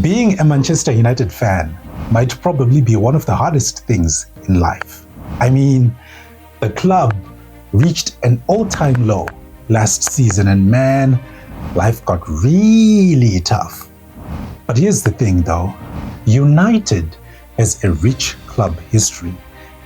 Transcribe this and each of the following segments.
Being a Manchester United fan might probably be one of the hardest things in life. I mean, the club reached an all-time low last season and man, life got really tough. But here's the thing though, United has a rich club history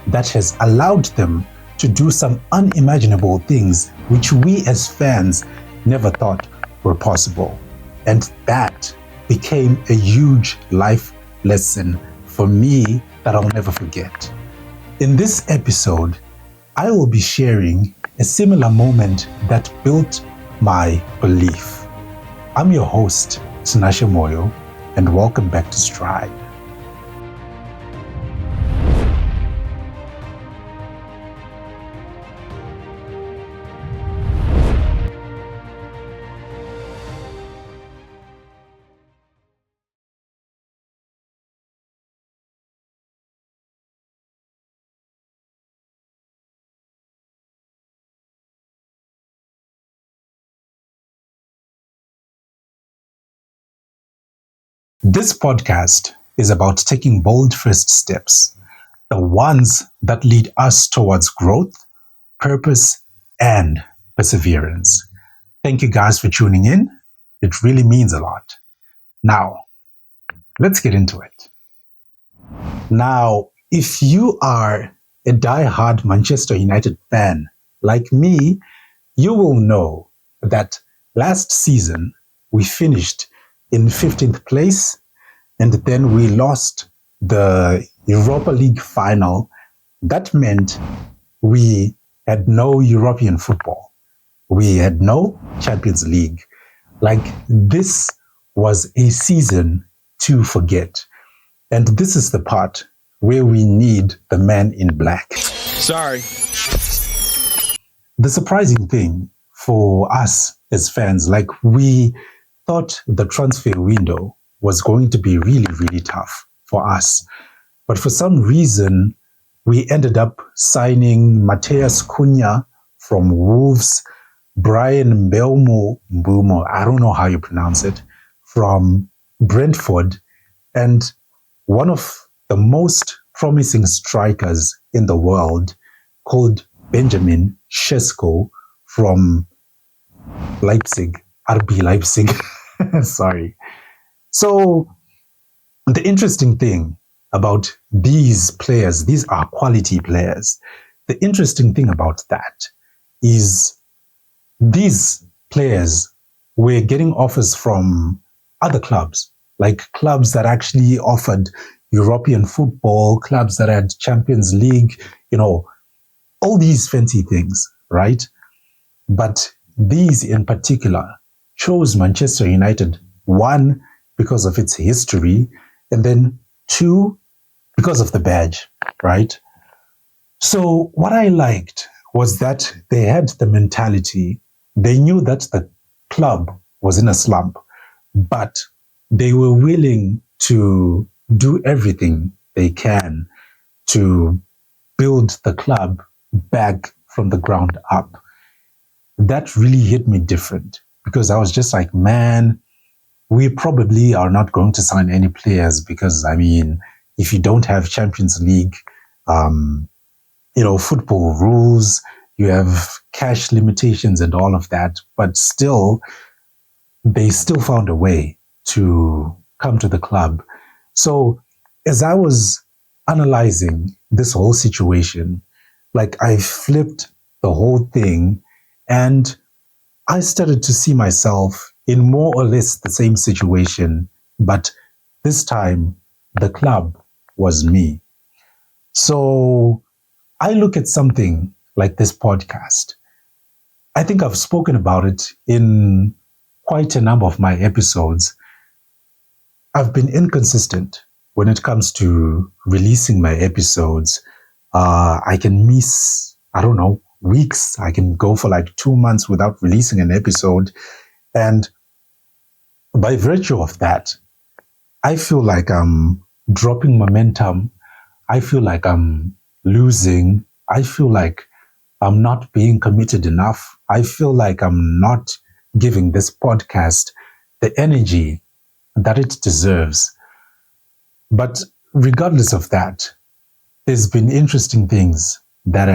that has allowed them to do some unimaginable things which we as fans never thought were possible. And that became a huge life lesson for me that I'll never forget. In this episode, I will be sharing a similar moment that built my belief. I'm your host, Tinashe Moyo, and welcome back to Stride. This podcast is about taking bold first steps, the ones that lead us towards growth, purpose, and perseverance. Thank you guys for tuning in. It really means a lot. Now, let's get into it. Now, if you are a die-hard Manchester United fan like me, you will know that last season we finished in 15th place, and then we lost the Europa League final. That meant we had no European football. We had no Champions League. Like, this was a season to forget. And this is the part where we need the man in black. Sorry. The surprising thing for us as fans, like, we thought the transfer window was going to be really, really tough for us. But for some reason, we ended up signing Matheus Cunha from Wolves, Brian Mbumo, I don't know how you pronounce it, from Brentford, and one of the most promising strikers in the world called Benjamin Sesko from Leipzig, RB Leipzig. Sorry. So the interesting thing about these players, these are quality players. The interesting thing about that is these players were getting offers from other clubs, like clubs that actually offered European football, clubs that had Champions League, all these fancy things, right? But these in particular chose Manchester United, one, because of its history, and then two, because of the badge, right? So what I liked was that they had the mentality. They knew that the club was in a slump, but they were willing to do everything they can to build the club back from the ground up. That really hit me different because I was just like, man, we probably are not going to sign any players because, if you don't have Champions League, football rules, you have cash limitations and all of that, but still, they still found a way to come to the club. So as I was analyzing this whole situation, like, I flipped the whole thing and I started to see myself in more or less the same situation, but this time the club was me. So I look at something like this podcast. I think I've spoken about it in quite a number of my episodes. I've been inconsistent when it comes to releasing my episodes. I can miss, weeks. I can go for like 2 months without releasing an episode. And by virtue of that, I feel like I'm dropping momentum. I feel like I'm losing. I feel like I'm not being committed enough. I feel like I'm not giving this podcast the energy that it deserves. But regardless of that, there's been interesting things that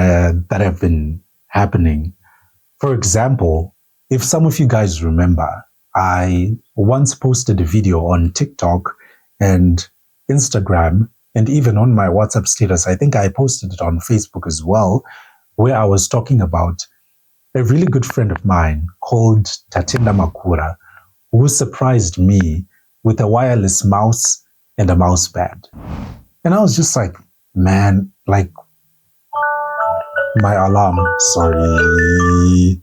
have been happening. For example, if some of you guys remember, I once posted a video on TikTok and Instagram, and even on my WhatsApp status. I think I posted it on Facebook as well, where I was talking about a really good friend of mine called Tatenda Makura, who surprised me with a wireless mouse and a mouse pad. And I was just like, man, like, my alarm, sorry.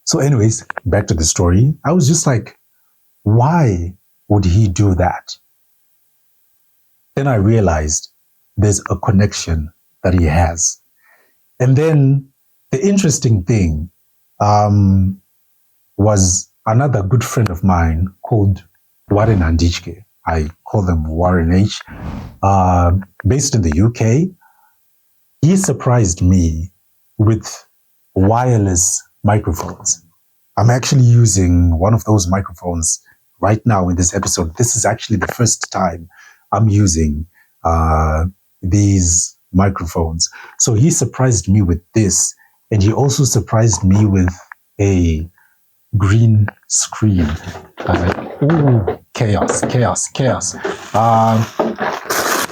So anyways, back to the story. I was just like, why would he do that? Then I realized there's a connection that he has. And then the interesting thing was another good friend of mine called Warren Andichke. I call them Warren H. Based in the UK. He surprised me with wireless microphones. I'm actually using one of those microphones right now in this episode. This is actually the first time I'm using these microphones. So he surprised me with this, and he also surprised me with a green screen. Chaos.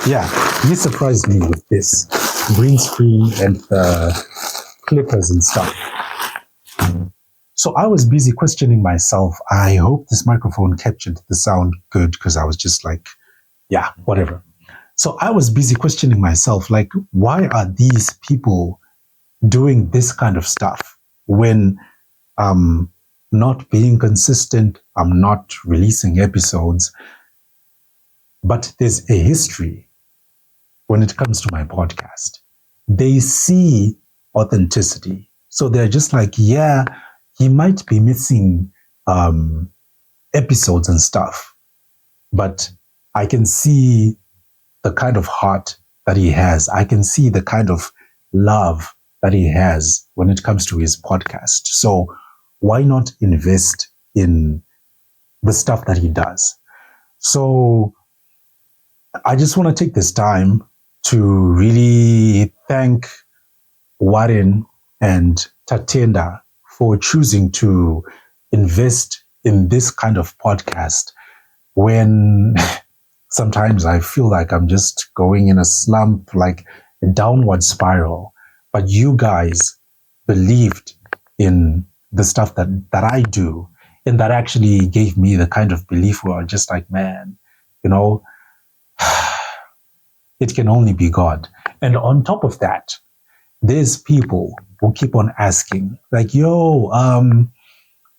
Yeah, he surprised me with this green screen and the clippers and stuff. So I was busy questioning myself. I hope this microphone captured the sound good, because I was just like, yeah, whatever. So I was busy questioning myself, like, why are these people doing this kind of stuff when I'm not being consistent, I'm not releasing episodes? But there's a history when it comes to my podcast. They see authenticity. So they're just like, yeah, he might be missing episodes and stuff, but I can see the kind of heart that he has. I can see the kind of love that he has when it comes to his podcast. So why not invest in the stuff that he does? So I just want to take this time to really thank Warren and Tatenda for choosing to invest in this kind of podcast when sometimes I feel like I'm just going in a slump, like a downward spiral. But you guys believed in the stuff that I do, and that actually gave me the kind of belief where I'm just like, man, you know, it can only be God. And on top of that, there's people who keep on asking, like, yo,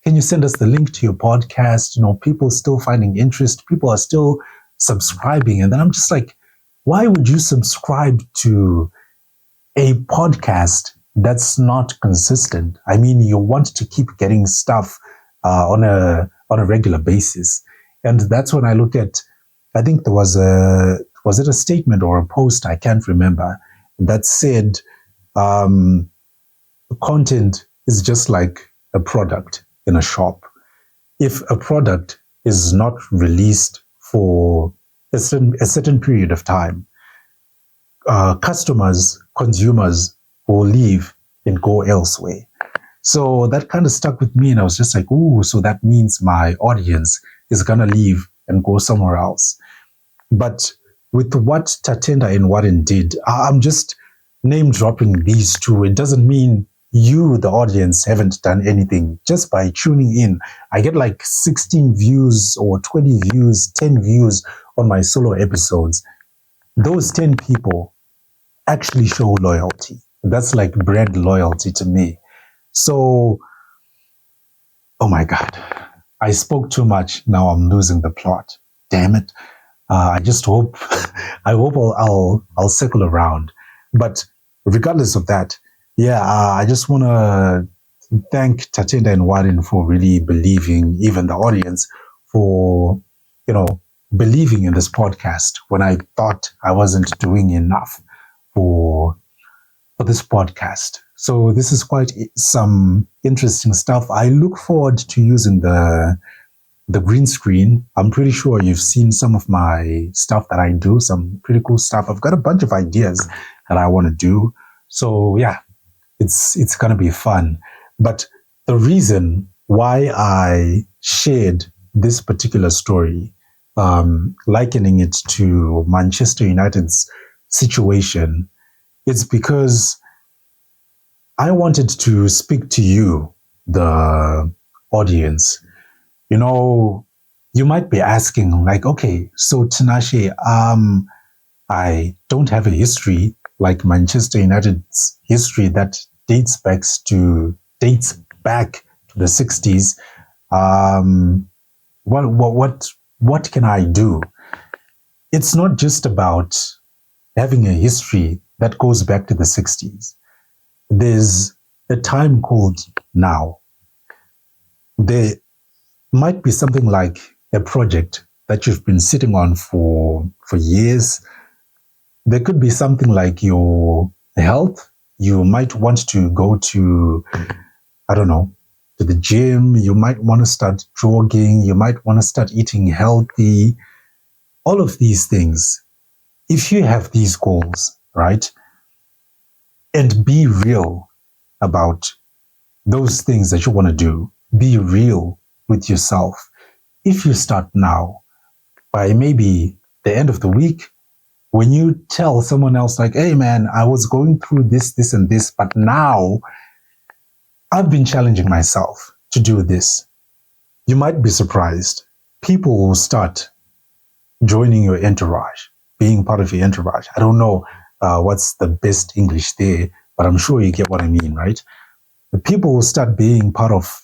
can you send us the link to your podcast? You know, people still finding interest. People are still subscribing. And then I'm just like, why would you subscribe to a podcast that's not consistent? I mean, you want to keep getting stuff on a regular basis. And that's when I look at, I think there was it a statement or a post? I can't remember, that said, content is just like a product in a shop. If a product is not released for a certain period of time, consumers will leave and go elsewhere. So that kind of stuck with me, and I was just like, ooh, so that means my audience is going to leave and go somewhere else. But with what Tatenda and Warren did, I'm just name dropping these two. It doesn't mean you, the audience, haven't done anything. Just by tuning in, I get like 16 views or 20 views, 10 views on my solo episodes. Those 10 people actually show loyalty. That's like brand loyalty to me. So, oh my God, I spoke too much. Now I'm losing the plot. Damn it. I just hope, I'll circle around. But regardless of that, yeah, I just want to thank Tatenda and Warren for really believing, even the audience, for, believing in this podcast when I thought I wasn't doing enough for this podcast. So this is quite some interesting stuff. I look forward to using the the green screen. I'm pretty sure you've seen some of my stuff that I do, some pretty cool stuff. I've got a bunch of ideas that I want to do. So yeah, it's gonna be fun. But the reason why I shared this particular story, likening it to Manchester United's situation, it's because I wanted to speak to you, the audience. You know, you might be asking, like, okay, so Tinashe, I don't have a history like Manchester United's history that dates back to the 60s. Um, what can I do? It's not just about having a history that goes back to the 60s. There's a time called now. There might be something like a project that you've been sitting on for years. There could be something like your health. You might want to go to, I don't know, to the gym. You might want to start jogging. You might want to start eating healthy. All of these things. If you have these goals, right, and be real about those things that you want to do, be real with yourself. If you start now, by maybe the end of the week, when you tell someone else, like, hey man, I was going through this, and this, but now I've been challenging myself to do this, you might be surprised. People will start joining your entourage, being part of your entourage. I don't know what's the best English there, but I'm sure you get what I mean, right? The people will start being part of,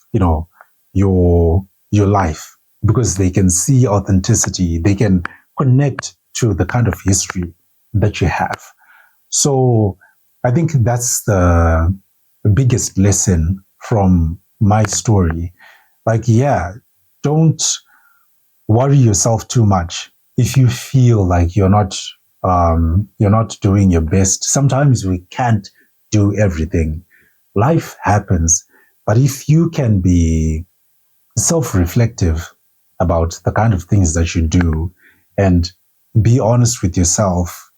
your life because they can see authenticity. They can connect to the kind of history that you have. So I think that's the biggest lesson from my story. Like, yeah, don't worry yourself too much if you feel like you're not doing your best. Sometimes we can't do everything. Life happens. But if you can be self-reflective about the kind of things that you do and be honest with yourself,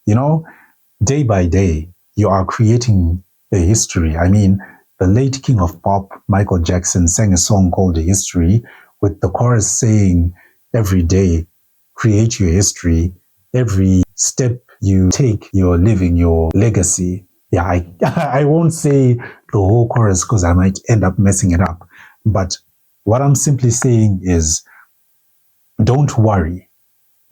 day by day, you are creating a history. I mean, the late king of pop, Michael Jackson, sang a song called The History with the chorus saying, every day, create your history. Every step you take, you're living your legacy. Yeah, I won't say the whole chorus because I might end up messing it up. But what I'm simply saying is, don't worry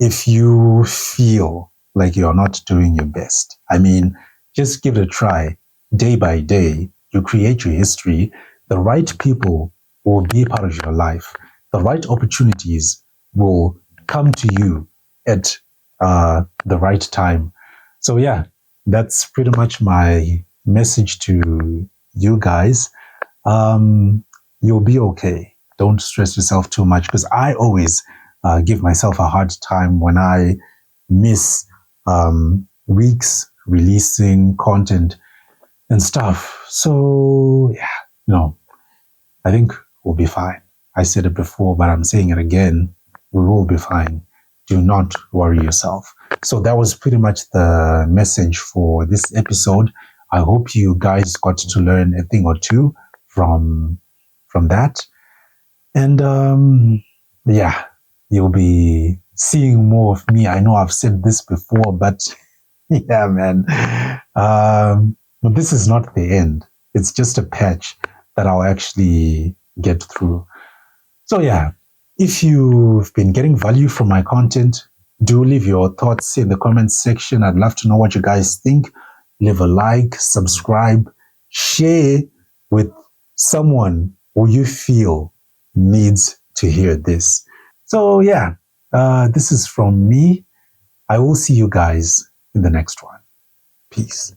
if you feel like you're not doing your best. I mean, just give it a try. Day by day, you create your history. The right people will be part of your life. The right opportunities will come to you at the right time. So yeah, that's pretty much my message to you guys. You'll be okay. Don't stress yourself too much, because I always give myself a hard time when I miss weeks releasing content and stuff. So yeah, I think we'll be fine. I said it before, but I'm saying it again. We will be fine. Do not worry yourself. So that was pretty much the message for this episode. I hope you guys got to learn a thing or two from that. And yeah, you'll be seeing more of me. I know I've said this before, but yeah, man. But this is not the end. It's just a patch that I'll actually get through. So yeah, if you've been getting value from my content, do leave your thoughts in the comments section. I'd love to know what you guys think. Leave a like, subscribe, share with someone who you feel needs to hear this. So yeah, this is from me. I will see you guys in the next one. Peace.